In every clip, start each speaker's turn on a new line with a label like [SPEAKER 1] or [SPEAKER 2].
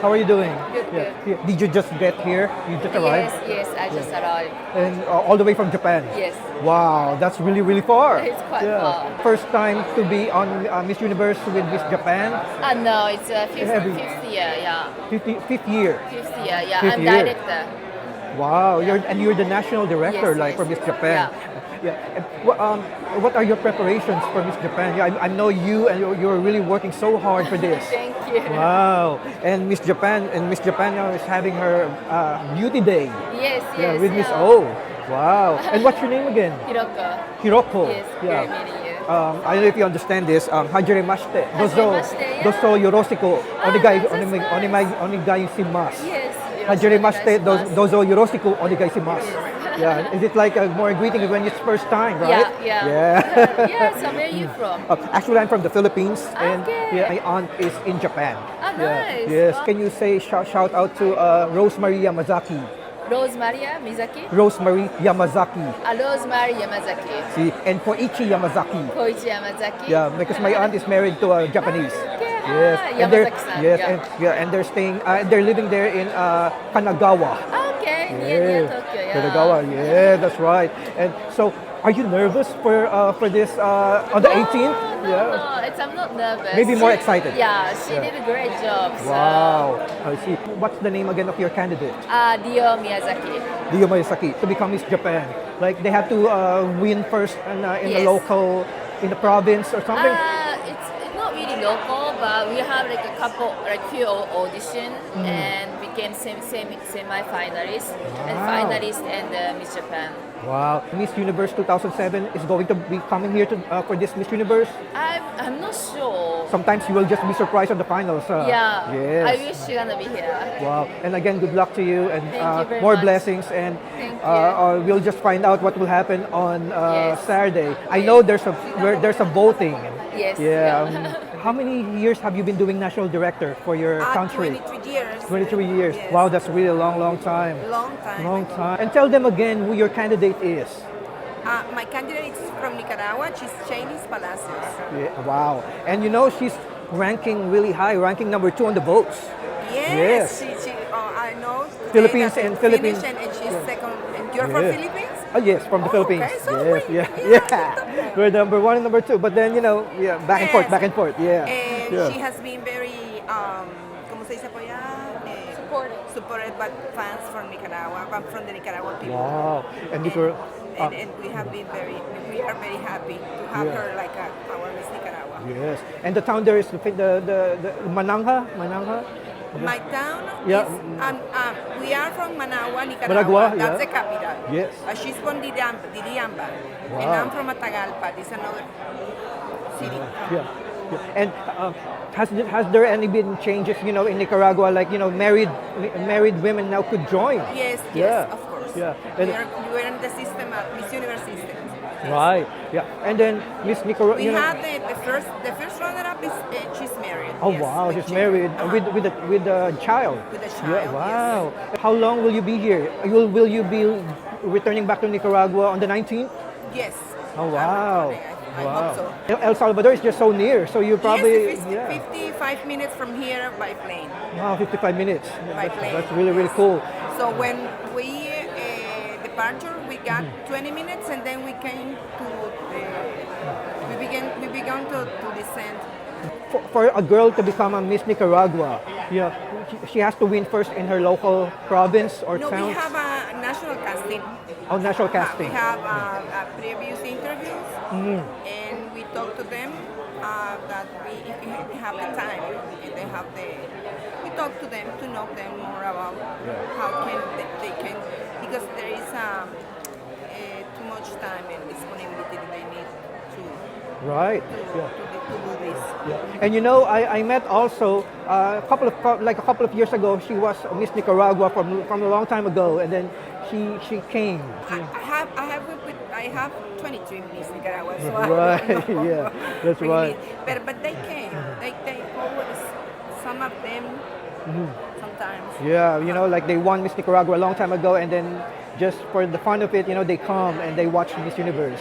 [SPEAKER 1] How are you doing?
[SPEAKER 2] Good,
[SPEAKER 1] Yeah.
[SPEAKER 2] good.
[SPEAKER 1] Yeah. Did you just get here? You just arrived?
[SPEAKER 2] Yes, I just arrived.
[SPEAKER 1] And all the way from Japan?
[SPEAKER 2] Yes.
[SPEAKER 1] Wow, that's really, really far.
[SPEAKER 2] It's quite
[SPEAKER 1] yeah.
[SPEAKER 2] far.
[SPEAKER 1] First time to be on Miss Universe with Miss Japan?
[SPEAKER 2] No, it's
[SPEAKER 1] Every-
[SPEAKER 2] fifth year, yeah.
[SPEAKER 1] Fifth year.
[SPEAKER 2] Fifth year, yeah.
[SPEAKER 1] Fifth
[SPEAKER 2] I'm
[SPEAKER 1] year.
[SPEAKER 2] director.
[SPEAKER 1] Wow, you're the national director,
[SPEAKER 2] Yes,
[SPEAKER 1] like
[SPEAKER 2] yes.
[SPEAKER 1] for Miss Japan. Yeah. And what are your preparations for Miss Japan? Yeah, I know you and you're really working so hard for this.
[SPEAKER 2] Thank you.
[SPEAKER 1] Wow. And Miss Japan now is having her beauty day.
[SPEAKER 2] Yes,
[SPEAKER 1] Yeah, with Miss
[SPEAKER 2] yeah.
[SPEAKER 1] O. Wow. And what's your name again?
[SPEAKER 2] Hiroko.
[SPEAKER 1] Hiroko.
[SPEAKER 2] Yes,
[SPEAKER 1] Yeah.
[SPEAKER 2] very many years.
[SPEAKER 1] I don't know if you understand this. Hajeremashite.
[SPEAKER 2] Hajiremashite, yeah.
[SPEAKER 1] Dozo yoroshiku.
[SPEAKER 2] Nice, that's nice.
[SPEAKER 1] Onigaishimasu.
[SPEAKER 2] Yes.
[SPEAKER 1] Hajeremashite.
[SPEAKER 2] Yes.
[SPEAKER 1] Dozo yoroshiku. Onigaishimasu. Yeah. Is it like a more greeting when it's first time, right?
[SPEAKER 2] Yeah.
[SPEAKER 1] Yeah.
[SPEAKER 2] Yeah, so where are you from?
[SPEAKER 1] Actually, I'm from the Philippines, and
[SPEAKER 2] Okay.
[SPEAKER 1] yeah, my aunt is in Japan.
[SPEAKER 2] Ah,
[SPEAKER 1] Yeah.
[SPEAKER 2] nice.
[SPEAKER 1] Yes.
[SPEAKER 2] Wow.
[SPEAKER 1] Can you say shout out to Rosemary Yamazaki?
[SPEAKER 2] Rosemaria Mizaki?
[SPEAKER 1] Rosemary Yamazaki.
[SPEAKER 2] Rosemary Yamazaki.
[SPEAKER 1] See, and Koichi Yamazaki.
[SPEAKER 2] Koichi Yamazaki.
[SPEAKER 1] Yeah, because my aunt is married to a Japanese.
[SPEAKER 2] Okay.
[SPEAKER 1] Yes,
[SPEAKER 2] Ah,
[SPEAKER 1] and they're
[SPEAKER 2] Yamazaki-san.
[SPEAKER 1] yes,
[SPEAKER 2] Yeah.
[SPEAKER 1] and they're staying. They're living there in Kanagawa.
[SPEAKER 2] Okay, near Tokyo, yeah.
[SPEAKER 1] Kanagawa. Yeah, that's right. And so, are you nervous for this on the 18th?
[SPEAKER 2] No, I'm not nervous.
[SPEAKER 1] Maybe more excited.
[SPEAKER 2] Yeah, she
[SPEAKER 1] Yeah.
[SPEAKER 2] did a great job. So.
[SPEAKER 1] Wow, I see. What's the name again of your candidate?
[SPEAKER 2] Dio Miyazaki.
[SPEAKER 1] Ryo Miyazaki, to become Miss Japan. Like they have to win first in the
[SPEAKER 2] Yes.
[SPEAKER 1] local, in the province or something.
[SPEAKER 2] It's not really local, but we have like a couple, like few audition and became semi-finalist and
[SPEAKER 1] Wow.
[SPEAKER 2] finalist and Miss Japan.
[SPEAKER 1] Wow, Miss Universe 2007 is going to be coming here for this Miss Universe.
[SPEAKER 2] I'm not sure.
[SPEAKER 1] Sometimes you will just be surprised on the finals.
[SPEAKER 2] Yeah,
[SPEAKER 1] Yes.
[SPEAKER 2] I wish you're gonna be here.
[SPEAKER 1] Wow. And again, good luck to you and
[SPEAKER 2] Thank you very
[SPEAKER 1] more
[SPEAKER 2] much.
[SPEAKER 1] blessings. And
[SPEAKER 2] Thank you.
[SPEAKER 1] we'll just find out what will happen on
[SPEAKER 2] Yes.
[SPEAKER 1] Saturday. I know there's a voting.
[SPEAKER 2] Yes.
[SPEAKER 1] Yeah. How many years have you been doing national director for your country?
[SPEAKER 3] 23 years.
[SPEAKER 1] 23 years.
[SPEAKER 3] Yes.
[SPEAKER 1] Wow, that's really a long time.
[SPEAKER 3] Long time.
[SPEAKER 1] Long time. And tell them again who your candidate is.
[SPEAKER 3] My candidate is from Nicaragua. She's Chinese Palacios.
[SPEAKER 1] Yeah, wow. And you know she's ranking really high, ranking number 2 on the votes.
[SPEAKER 3] Yes. I know. today
[SPEAKER 1] Philippines
[SPEAKER 3] that
[SPEAKER 1] and
[SPEAKER 3] she
[SPEAKER 1] Philippines.
[SPEAKER 3] finished And she's second. And you're from
[SPEAKER 1] Yeah.
[SPEAKER 3] Philippines?
[SPEAKER 1] Oh yes, from the
[SPEAKER 3] Oh,
[SPEAKER 1] Philippines.
[SPEAKER 3] okay, so
[SPEAKER 1] yes,
[SPEAKER 3] we-
[SPEAKER 1] yeah,
[SPEAKER 3] yeah,
[SPEAKER 1] We're number 1 and number 2, but then back and forth,
[SPEAKER 3] Yes.
[SPEAKER 1] back and forth. Yeah.
[SPEAKER 3] And
[SPEAKER 1] yeah.
[SPEAKER 3] she has been very, ¿cómo se dice apoyada? Supported by fans from Nicaragua, from the Nicaraguan people.
[SPEAKER 1] Wow. And
[SPEAKER 3] And,
[SPEAKER 1] Nicar-
[SPEAKER 3] and we are very happy to have
[SPEAKER 1] Yeah.
[SPEAKER 3] her like our Miss Nicaragua.
[SPEAKER 1] yes. And the town there is the Manangha.
[SPEAKER 3] My town
[SPEAKER 1] Yeah.
[SPEAKER 3] is, we are from Managua, Nicaragua.
[SPEAKER 1] Managua,
[SPEAKER 3] That's
[SPEAKER 1] yeah.
[SPEAKER 3] the capital.
[SPEAKER 1] Yes.
[SPEAKER 3] She's from Diriamba. And
[SPEAKER 1] Wow.
[SPEAKER 3] I'm from Atagalpa. This is another city.
[SPEAKER 1] Yeah. Yeah. And has there any been changes, in Nicaragua, like married women now could join?
[SPEAKER 3] Yes,
[SPEAKER 1] Yeah.
[SPEAKER 3] of course.
[SPEAKER 1] Yeah.
[SPEAKER 3] We're in the system, Miss Universe system.
[SPEAKER 1] Right. Yeah. And then Miss Nicaragua.
[SPEAKER 3] We had the first runner-up is she's married.
[SPEAKER 1] Oh
[SPEAKER 3] yes,
[SPEAKER 1] wow,
[SPEAKER 3] with
[SPEAKER 1] she's
[SPEAKER 3] children.
[SPEAKER 1] married
[SPEAKER 3] Uh-huh.
[SPEAKER 1] with a child.
[SPEAKER 3] With a
[SPEAKER 1] Yeah,
[SPEAKER 3] child,
[SPEAKER 1] wow. How long will you be here? Will you be returning back to Nicaragua on the 19th?
[SPEAKER 3] Yes.
[SPEAKER 1] Oh
[SPEAKER 3] I'm
[SPEAKER 1] wow.
[SPEAKER 3] returning. I hope so.
[SPEAKER 1] El Salvador is just so near, so you probably
[SPEAKER 3] Yes, 55 minutes from here by plane.
[SPEAKER 1] Wow, 55 minutes.
[SPEAKER 3] By plane.
[SPEAKER 1] That's really really cool.
[SPEAKER 3] So when we departure, we got 20 minutes, and then we came to we began to descend.
[SPEAKER 1] For a girl to become a Miss Nicaragua, she has to win first in her local province or
[SPEAKER 3] No,
[SPEAKER 1] town.
[SPEAKER 3] we have a national casting.
[SPEAKER 1] Oh, national
[SPEAKER 3] We
[SPEAKER 1] casting.
[SPEAKER 3] have previous interviews, and we talk to them that if we have the time, and they have we talk to them to know them more about how they can, because there is too much time and disponibility that they need to
[SPEAKER 1] Right.
[SPEAKER 3] to do this.
[SPEAKER 1] Yeah. And I met also a couple of years ago. She was Miss Nicaragua from a long time ago, and then she came.
[SPEAKER 3] I have 23 Miss Nicaragua, so
[SPEAKER 1] Right.
[SPEAKER 3] I don't know.
[SPEAKER 1] Yeah, that's
[SPEAKER 3] Really.
[SPEAKER 1] right.
[SPEAKER 3] But they came. They always, some of them, sometimes.
[SPEAKER 1] Yeah, like they won Miss Nicaragua a long time ago, and then just for the fun of it, they come and they watch Miss Universe.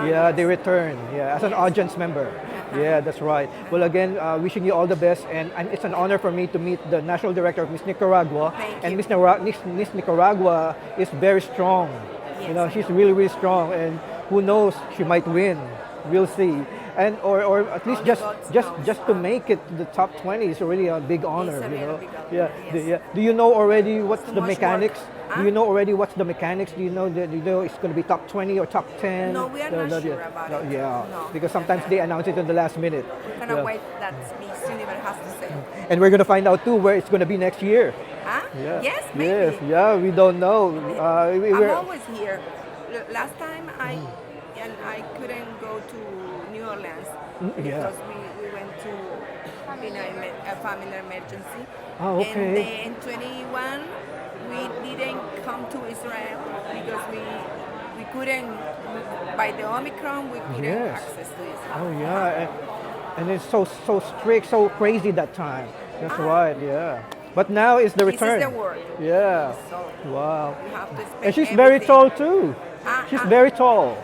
[SPEAKER 1] Yeah, they return. Yeah, as an audience member. Yeah, that's right. Well, again, wishing you all the best, and it's an honor for me to meet the national director of Miss Nicaragua.
[SPEAKER 3] Thank
[SPEAKER 1] And
[SPEAKER 3] you.
[SPEAKER 1] Miss Nicaragua is very strong.
[SPEAKER 3] Yes,
[SPEAKER 1] You know,
[SPEAKER 3] I
[SPEAKER 1] she's
[SPEAKER 3] know.
[SPEAKER 1] really, really strong, and who knows, she might win. We'll see. And or at least
[SPEAKER 3] Only God knows.
[SPEAKER 1] just to make it to the top 20 is really a big honor.
[SPEAKER 3] a
[SPEAKER 1] You
[SPEAKER 3] very
[SPEAKER 1] know.
[SPEAKER 3] big honor,
[SPEAKER 1] Yeah.
[SPEAKER 3] yes.
[SPEAKER 1] Yeah. Do you know already what's
[SPEAKER 3] Too
[SPEAKER 1] the
[SPEAKER 3] much work.
[SPEAKER 1] mechanics?
[SPEAKER 3] Huh?
[SPEAKER 1] Do you know already what's the mechanics? Do you know it's going to be top 20 or top 10?
[SPEAKER 3] No, we are not
[SPEAKER 1] yeah.
[SPEAKER 3] sure about it.
[SPEAKER 1] Yeah,
[SPEAKER 3] No.
[SPEAKER 1] because sometimes they announce it in the last minute.
[SPEAKER 3] We're gonna wait that Miss Universe has to say.
[SPEAKER 1] And we're going to find out too where it's going to be next year.
[SPEAKER 3] Huh?
[SPEAKER 1] Yeah.
[SPEAKER 3] Yes, maybe.
[SPEAKER 1] Yes, yeah, we don't know.
[SPEAKER 3] I'm always here. Last time I couldn't go to New Orleans
[SPEAKER 1] yeah.
[SPEAKER 3] because we went to a family emergency.
[SPEAKER 1] Oh, okay.
[SPEAKER 3] And then 21 we didn't come to Israel because we couldn't by the Omicron we couldn't
[SPEAKER 1] Yes.
[SPEAKER 3] access to Israel.
[SPEAKER 1] Oh yeah, and it's so strict, so crazy that time. That's right, yeah. But now is the
[SPEAKER 3] This
[SPEAKER 1] return.
[SPEAKER 3] is the word.
[SPEAKER 1] Yeah.
[SPEAKER 3] So
[SPEAKER 1] Wow.
[SPEAKER 3] you have to expect
[SPEAKER 1] And she's very
[SPEAKER 3] everything.
[SPEAKER 1] tall too. She's very tall.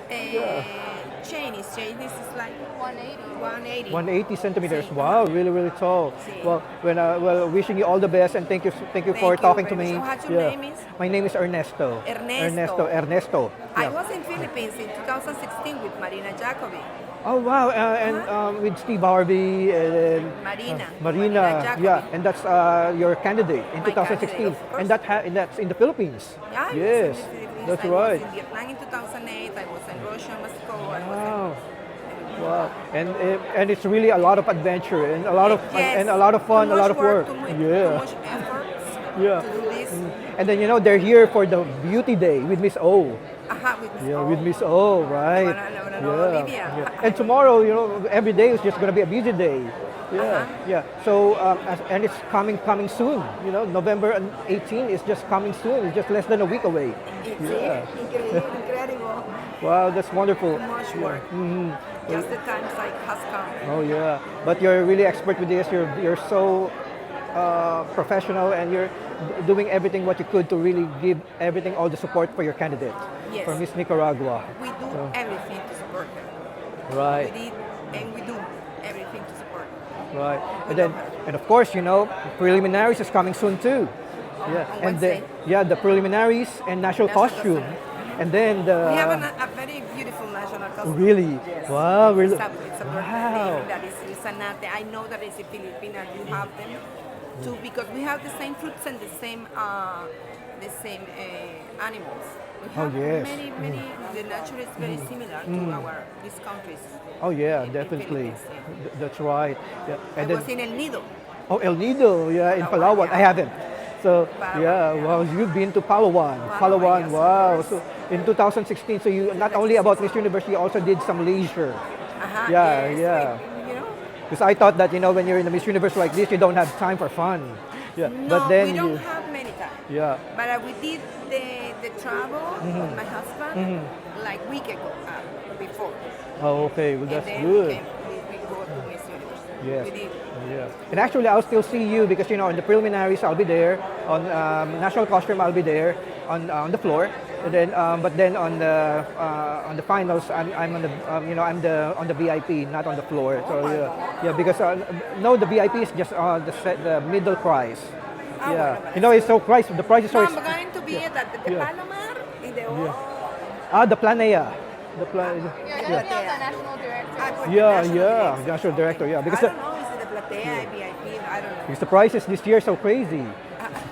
[SPEAKER 3] Chinese is like 180.
[SPEAKER 1] 180 centimeters.
[SPEAKER 3] Sí.
[SPEAKER 1] Wow, really, really tall.
[SPEAKER 3] Sí.
[SPEAKER 1] Well, wishing you all the best, and thank you for
[SPEAKER 3] Thank you
[SPEAKER 1] talking to
[SPEAKER 3] very
[SPEAKER 1] me.
[SPEAKER 3] much. So what's your name is?
[SPEAKER 1] My name is Ernesto. Ernesto.
[SPEAKER 3] I
[SPEAKER 1] Yeah.
[SPEAKER 3] was in Philippines in 2016 with Marina Jacobi.
[SPEAKER 1] Oh wow, and with Steve Harvey and
[SPEAKER 3] Marina.
[SPEAKER 1] Marina,
[SPEAKER 3] Jacobi.
[SPEAKER 1] yeah, and that's your candidate in
[SPEAKER 3] My
[SPEAKER 1] 2016,
[SPEAKER 3] candidate, of course.
[SPEAKER 1] and that's in the Philippines.
[SPEAKER 3] Yeah, I was
[SPEAKER 1] Yes,
[SPEAKER 3] in the Philippines.
[SPEAKER 1] that's
[SPEAKER 3] I
[SPEAKER 1] right.
[SPEAKER 3] was in Vietnam in 2008. I was in Russia, Mexico.
[SPEAKER 1] Wow. Wow, and it's really a lot of adventure and a lot of
[SPEAKER 3] Yes.
[SPEAKER 1] and a lot of fun,
[SPEAKER 3] Too
[SPEAKER 1] a lot
[SPEAKER 3] much
[SPEAKER 1] of work.
[SPEAKER 3] Too
[SPEAKER 1] Yeah,
[SPEAKER 3] much effort
[SPEAKER 1] yeah.
[SPEAKER 3] to do this.
[SPEAKER 1] And then they're here for the beauty day with Miss O.
[SPEAKER 3] With
[SPEAKER 1] Yeah, with Miss O, right?
[SPEAKER 3] No, Olivia.
[SPEAKER 1] And tomorrow, every day is just going to be a busy day. Yeah, yeah. So and it's coming soon. November 18 is just coming soon. It's just less than a week away. Yeah.
[SPEAKER 3] Incredible.
[SPEAKER 1] Wow, that's wonderful.
[SPEAKER 3] Too much work. Just the time has come.
[SPEAKER 1] Oh yeah, but you're really expert with this. You're so professional, and you're doing everything what you could to really give everything, all the support for your candidate,
[SPEAKER 3] Yes.
[SPEAKER 1] for Miss Nicaragua.
[SPEAKER 3] We do everything to support her.
[SPEAKER 1] Right.
[SPEAKER 3] We did and we do everything to support her.
[SPEAKER 1] Right,
[SPEAKER 3] We
[SPEAKER 1] and then,
[SPEAKER 3] love her.
[SPEAKER 1] and of course, preliminaries is coming soon too. Yeah,
[SPEAKER 3] On
[SPEAKER 1] and
[SPEAKER 3] Wednesday.
[SPEAKER 1] the preliminaries and national
[SPEAKER 3] National
[SPEAKER 1] costume,
[SPEAKER 3] costume.
[SPEAKER 1] and then the.
[SPEAKER 3] We have a very beautiful national costume.
[SPEAKER 1] Really?
[SPEAKER 3] Yes.
[SPEAKER 1] Wow, really?
[SPEAKER 3] It's a
[SPEAKER 1] Wow.
[SPEAKER 3] that is an art. I know that it's a Filipina. You have them too because we have the same fruits and the same animals. We
[SPEAKER 1] Oh,
[SPEAKER 3] have
[SPEAKER 1] yes.
[SPEAKER 3] many. The nature is very similar to these countries.
[SPEAKER 1] Oh yeah,
[SPEAKER 3] in
[SPEAKER 1] definitely.
[SPEAKER 3] Philippines, yeah.
[SPEAKER 1] That's right. Yeah,
[SPEAKER 3] I
[SPEAKER 1] and then
[SPEAKER 3] was in El Nido.
[SPEAKER 1] oh, El Nido, yeah, in
[SPEAKER 3] Palawan,
[SPEAKER 1] Palawan. I
[SPEAKER 3] yeah.
[SPEAKER 1] haven't. So
[SPEAKER 3] Palawan,
[SPEAKER 1] yeah,
[SPEAKER 3] yeah.
[SPEAKER 1] wow, you've been to Palawan.
[SPEAKER 3] Palawan, yes,
[SPEAKER 1] Wow.
[SPEAKER 3] of
[SPEAKER 1] So in 2016, so you not only about Miss Universe, you also did some leisure. Yeah,
[SPEAKER 3] Yes,
[SPEAKER 1] yeah.
[SPEAKER 3] you know.
[SPEAKER 1] Because I thought that when you're in a Miss Universe like this, you don't have time for fun. Yeah,
[SPEAKER 3] No,
[SPEAKER 1] but then
[SPEAKER 3] we don't
[SPEAKER 1] you,
[SPEAKER 3] have many time.
[SPEAKER 1] yeah.
[SPEAKER 3] But we did the travel with my husband like week ago before.
[SPEAKER 1] Oh, okay. Well, that's
[SPEAKER 3] and then
[SPEAKER 1] good.
[SPEAKER 3] we go to Miss Universe.
[SPEAKER 1] Yes.
[SPEAKER 3] We did.
[SPEAKER 1] Yeah. And actually, I'll still see you because in the preliminaries I'll be there. On national costume I'll be there on the floor. And then, but then on the finals I'm on the on the VIP, not on the floor. So yeah, because no, the VIP is just the middle prize. Yeah, it's so price. The price is so.
[SPEAKER 3] No, I'm going to be at the
[SPEAKER 1] Yeah.
[SPEAKER 3] Palomar in the
[SPEAKER 1] The Planea. The Plan.
[SPEAKER 2] You're gonna be the national director.
[SPEAKER 1] Yeah, national director. Yeah, because
[SPEAKER 3] I don't know, is it the Platea, VIP? I don't know.
[SPEAKER 1] because the prices this year are so crazy.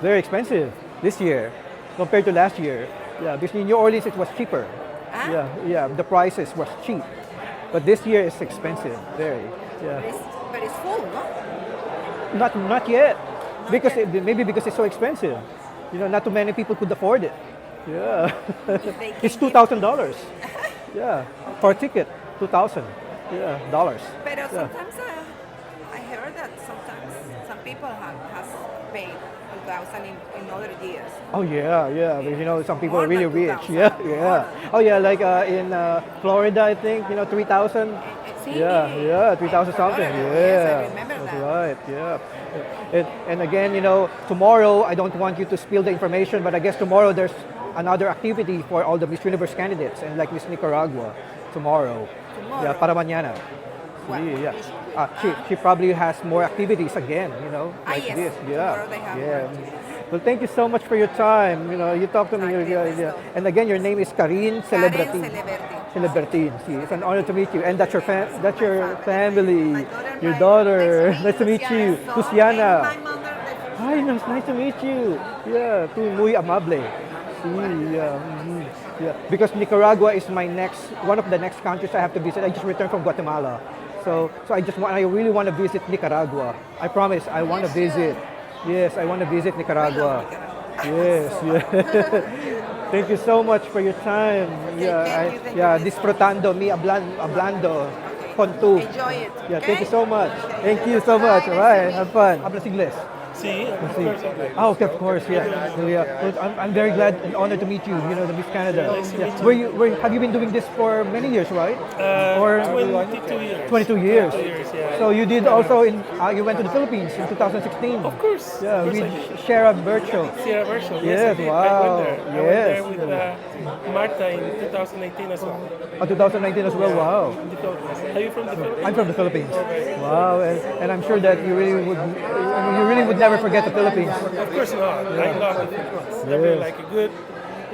[SPEAKER 1] Very expensive this year compared to last year. Yeah, because in New Orleans it was cheaper.
[SPEAKER 3] Huh?
[SPEAKER 1] Yeah, the prices was cheap. But this year it's expensive, very. Yeah.
[SPEAKER 3] But it's full, no?
[SPEAKER 1] Not yet. Because
[SPEAKER 3] yet.
[SPEAKER 1] maybe because it's so expensive. Not too many people could afford it. Yeah.
[SPEAKER 3] They
[SPEAKER 1] It's
[SPEAKER 3] can
[SPEAKER 1] $2,000. Yeah, for a ticket, $2,000. Yeah, dollars.
[SPEAKER 3] But
[SPEAKER 1] Yeah.
[SPEAKER 3] sometimes I heard that sometimes some people has paid 2,000 in other years.
[SPEAKER 1] Oh yeah, because some people
[SPEAKER 3] More
[SPEAKER 1] are really
[SPEAKER 3] than
[SPEAKER 1] rich.
[SPEAKER 3] 2,000.
[SPEAKER 1] Yeah,
[SPEAKER 3] More
[SPEAKER 1] yeah.
[SPEAKER 3] than.
[SPEAKER 1] Oh yeah, like in Florida, I think 3,000.
[SPEAKER 3] See?
[SPEAKER 1] Yeah, 3,000 something.
[SPEAKER 3] Florida,
[SPEAKER 1] Yeah,
[SPEAKER 3] yes, I remember
[SPEAKER 1] that's
[SPEAKER 3] that.
[SPEAKER 1] right. Yeah, and again, tomorrow I don't want you to spill the information, but I guess tomorrow there's another activity for all the Miss Universe candidates and like Miss Nicaragua tomorrow. Yeah, para mañana. See, yeah. She probably has more activities again, you know, like
[SPEAKER 3] yes.
[SPEAKER 1] this. Yeah.
[SPEAKER 3] Tomorrow they have
[SPEAKER 1] Yeah.
[SPEAKER 3] more activities.
[SPEAKER 1] Well, thank you so much for your time. You know, you talked to me. And again, your name is Karin Celebratin. Celebratin. See, it's an honor to meet you. And that's your that's your family, your daughter. Nice to meet you, Luciana.
[SPEAKER 3] My mother,
[SPEAKER 1] Hi, nice to meet you. Yeah, tú muy amable. Sí, yeah, yeah. Because Nicaragua is one of the next countries I have to visit. I just returned from Guatemala, so I really want to visit Nicaragua. I promise, I want to visit. Yes, I want to visit Nicaragua. Yes, yeah. Thank you so much for your time.
[SPEAKER 3] thank you.
[SPEAKER 1] Disfrutando mi hablando con tú.
[SPEAKER 3] enjoy it.
[SPEAKER 1] Yeah,
[SPEAKER 3] okay?
[SPEAKER 1] thank you so much.
[SPEAKER 3] Okay.
[SPEAKER 1] Thank you so much. All right, have fun. Hablas inglés?
[SPEAKER 4] Sí, of
[SPEAKER 1] Sí.
[SPEAKER 4] course I do.
[SPEAKER 1] Oh, okay, of course, yeah. Well, I'm very glad and honored to meet you. You know, the Miss Canada.
[SPEAKER 4] Nice to meet you.
[SPEAKER 1] Have you been doing this for many years, right?
[SPEAKER 4] 22 years.
[SPEAKER 1] 22 years.
[SPEAKER 4] 22 years, yeah.
[SPEAKER 1] So you did also you went to the Philippines in 2016.
[SPEAKER 4] Of course.
[SPEAKER 1] Yeah,
[SPEAKER 4] of course
[SPEAKER 1] with
[SPEAKER 4] I did.
[SPEAKER 1] Shara Virtual.
[SPEAKER 4] Sierra Virtual.
[SPEAKER 1] Yes,
[SPEAKER 4] I did.
[SPEAKER 1] wow.
[SPEAKER 4] I went there. I
[SPEAKER 1] Yes.
[SPEAKER 4] went there with Marta in 2018 as well.
[SPEAKER 1] Oh, 2019 as well. Wow.
[SPEAKER 4] In the Philippines. Are you from the Philippines?
[SPEAKER 1] I'm from the Philippines. Wow, and I'm sure that you really would never forget the Philippines.
[SPEAKER 4] Of course not. I love the Philippines. They're very, like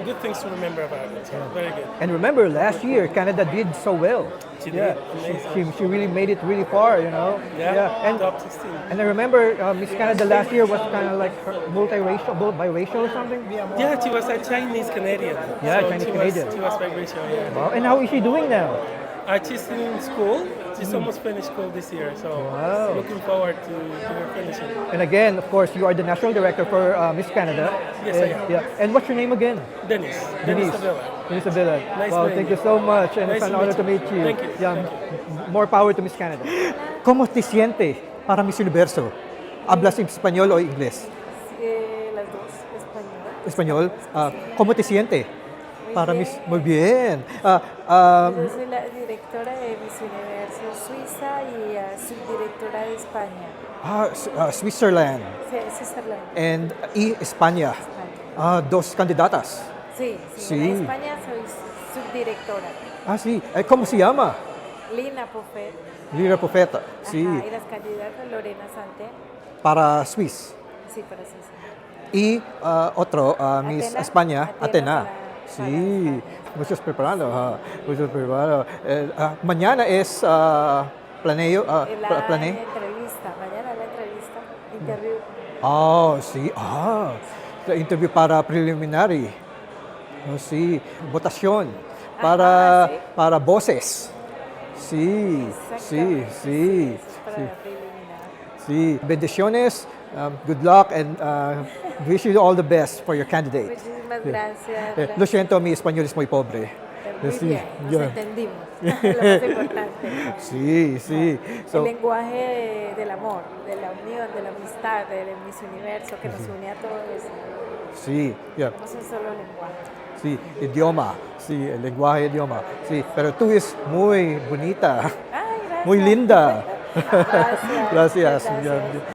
[SPEAKER 4] good things to remember about it. So very good.
[SPEAKER 1] And remember, last year Canada did so well.
[SPEAKER 4] She
[SPEAKER 1] Yeah,
[SPEAKER 4] did. Amazing.
[SPEAKER 1] she really made it really far, you know.
[SPEAKER 4] Yeah.
[SPEAKER 1] And
[SPEAKER 4] Top 16.
[SPEAKER 1] I remember Miss Canada last year was kind of like multiracial, biracial or something.
[SPEAKER 4] Yeah, she was a Chinese Canadian.
[SPEAKER 1] Yeah,
[SPEAKER 4] so
[SPEAKER 1] Chinese
[SPEAKER 4] she
[SPEAKER 1] Canadian.
[SPEAKER 4] Was, she was biracial. Yeah.
[SPEAKER 1] Wow. And how is she doing now?
[SPEAKER 4] She's in school. She's almost finished school this year, so
[SPEAKER 1] Wow.
[SPEAKER 4] looking forward to her finishing.
[SPEAKER 1] And again, of course, you are the national director for Miss Canada.
[SPEAKER 4] Yes,
[SPEAKER 1] and,
[SPEAKER 4] I am.
[SPEAKER 1] Yeah. And what's your name again?
[SPEAKER 4] Dennis
[SPEAKER 1] Denise.
[SPEAKER 4] Davila.
[SPEAKER 1] Denise Avila.
[SPEAKER 4] Nice
[SPEAKER 1] Wow,
[SPEAKER 4] knowing
[SPEAKER 1] thank
[SPEAKER 4] you.
[SPEAKER 1] you so much, and
[SPEAKER 4] Nice
[SPEAKER 1] it's an
[SPEAKER 4] to
[SPEAKER 1] honor
[SPEAKER 4] meet
[SPEAKER 1] to
[SPEAKER 4] you.
[SPEAKER 1] meet you.
[SPEAKER 4] Thank you.
[SPEAKER 1] Yeah,
[SPEAKER 4] Thank
[SPEAKER 1] more power to Miss Canada. ¿Cómo te sientes para Miss Universo? ¿Hablas español o inglés?
[SPEAKER 5] Las dos, español.
[SPEAKER 1] Español. ¿Cómo te sientes para
[SPEAKER 5] bien.
[SPEAKER 1] Miss? Muy bien.
[SPEAKER 5] Yo soy la directora de Miss Universo Suiza y subdirectora de España,
[SPEAKER 1] Switzerland
[SPEAKER 5] Switzerland.
[SPEAKER 1] and España.
[SPEAKER 5] España.
[SPEAKER 1] Dos candidatas.
[SPEAKER 5] Sí,
[SPEAKER 1] Sí.
[SPEAKER 5] En España soy subdirectora.
[SPEAKER 1] Sí. ¿Cómo se llama?
[SPEAKER 5] Lina Pofet.
[SPEAKER 1] Lira Profeta. Sí.
[SPEAKER 5] Ajá, y las candidatas Lorena Sante.
[SPEAKER 1] Para Swiss.
[SPEAKER 5] Sí, para Suiza.
[SPEAKER 1] Y otro, Miss
[SPEAKER 5] Atena.
[SPEAKER 1] España, Atena.
[SPEAKER 5] Para
[SPEAKER 1] Sí, muchos preparando. Muchos preparando. Mañana es planeo.
[SPEAKER 5] La
[SPEAKER 1] Plane.
[SPEAKER 5] entrevista, mañana la entrevista, interview.
[SPEAKER 1] Sí. La interview para preliminary. Sí. Votación.
[SPEAKER 5] Ajá, sí.
[SPEAKER 1] Para voces. Sí. Sí.
[SPEAKER 5] Exactamente,
[SPEAKER 1] Sí.
[SPEAKER 5] es para
[SPEAKER 1] Sí.
[SPEAKER 5] la preliminar.
[SPEAKER 1] Sí. Bendiciones. Good luck and wish you all the best for your candidate.
[SPEAKER 5] Muchísimas gracias.
[SPEAKER 1] Lo siento, mi español es muy pobre.
[SPEAKER 5] Muy
[SPEAKER 1] Sí,
[SPEAKER 5] bien, nos
[SPEAKER 1] ya.
[SPEAKER 5] entendimos. Lo más importante.
[SPEAKER 1] Sí, sí.
[SPEAKER 5] El lenguaje del amor, de la unión, de la amistad, del Miss Universo que nos une a todos.
[SPEAKER 1] Sí, yeah.
[SPEAKER 5] No es un solo lenguaje.
[SPEAKER 1] Sí, idioma. Sí, el lenguaje idioma. Sí, pero tú es muy bonita,
[SPEAKER 5] Ay, gracias.
[SPEAKER 1] muy linda.
[SPEAKER 5] Gracias.
[SPEAKER 1] Gracias.
[SPEAKER 5] Gracias.